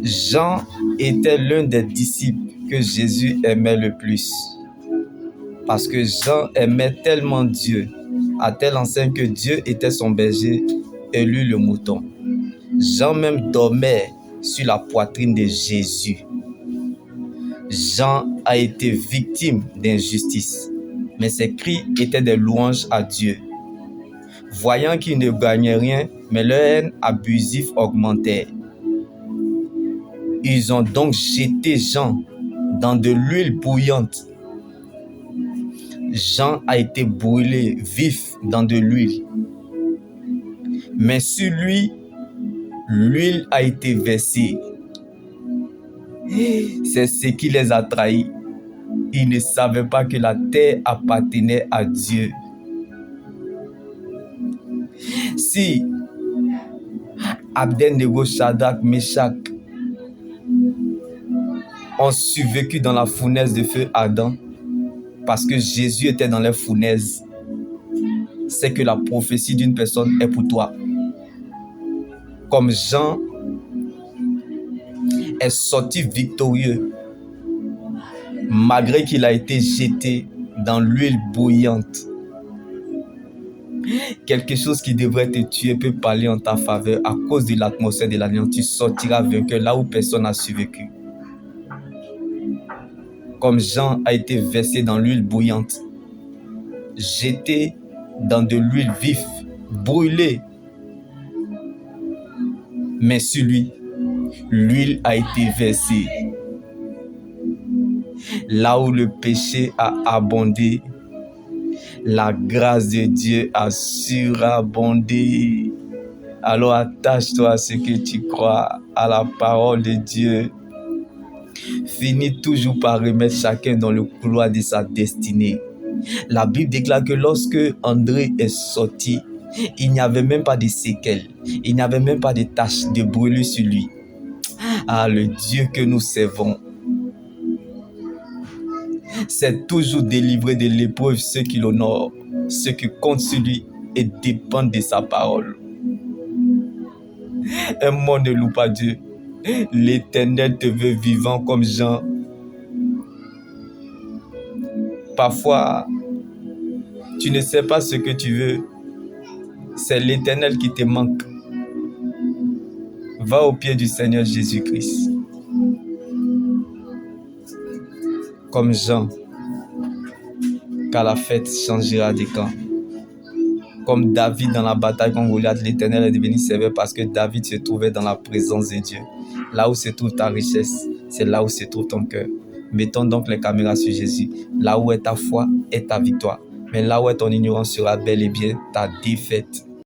Jean était l'un des disciples que Jésus aimait le plus. Parce que Jean aimait tellement Dieu, à telle enseigne que Dieu était son berger et lui le mouton. Jean même dormait sur la poitrine de Jésus. Jean a été victime d'injustice, mais ses cris étaient des louanges à Dieu. Voyant qu'ils ne gagnaient rien, mais leur haine abusive augmentait. Ils ont donc jeté Jean dans de l'huile bouillante. Jean a été brûlé vif dans de l'huile. Mais sur lui, l'huile a été versée. C'est ce qui les a trahis. Ils ne savaient pas que la terre appartenait à Dieu. Si Abednego, Shadrach, Meshach ont survécu dans la fournaise de feu ardent parce que Jésus était dans les fournaises, c'est que la prophétie d'une personne est pour toi. Comme Jean est sorti victorieux malgré qu'il a été jeté dans l'huile bouillante. Quelque chose qui devrait te tuer peut parler en ta faveur à cause de l'atmosphère de l'alliance. Tu sortiras vainqueur là où personne n'a survécu. Comme Jean a été versé dans l'huile bouillante, jeté dans de l'huile vive, brûlé. Mais sur lui, l'huile a été versée. Là où le péché a abondé, la grâce de Dieu a surabondé. Alors attache-toi à ce que tu crois, à la parole de Dieu. Finis toujours par remettre chacun dans le couloir de sa destinée. La Bible déclare que lorsque André est sorti, il n'y avait même pas de séquelles, il n'y avait même pas de taches de brûlure sur lui. Ah, le Dieu que nous servons, c'est toujours délivrer de l'épreuve ceux qui l'honorent, ceux qui comptent sur lui et dépendent de sa parole. Un mot ne loue pas Dieu. L'Éternel te veut vivant comme Jean. Parfois, tu ne sais pas ce que tu veux. C'est l'Éternel qui te manque. Va au pied du Seigneur Jésus-Christ. Comme Jean, car la fête changera de camp. Comme David dans la bataille contre Goliath, l'Éternel est devenu sévère parce que David se trouvait dans la présence de Dieu. Là où se trouve ta richesse, c'est là où se trouve ton cœur. Mettons donc les caméras sur Jésus. Là où est ta foi est ta victoire. Mais là où est ton ignorance sera bel et bien ta défaite.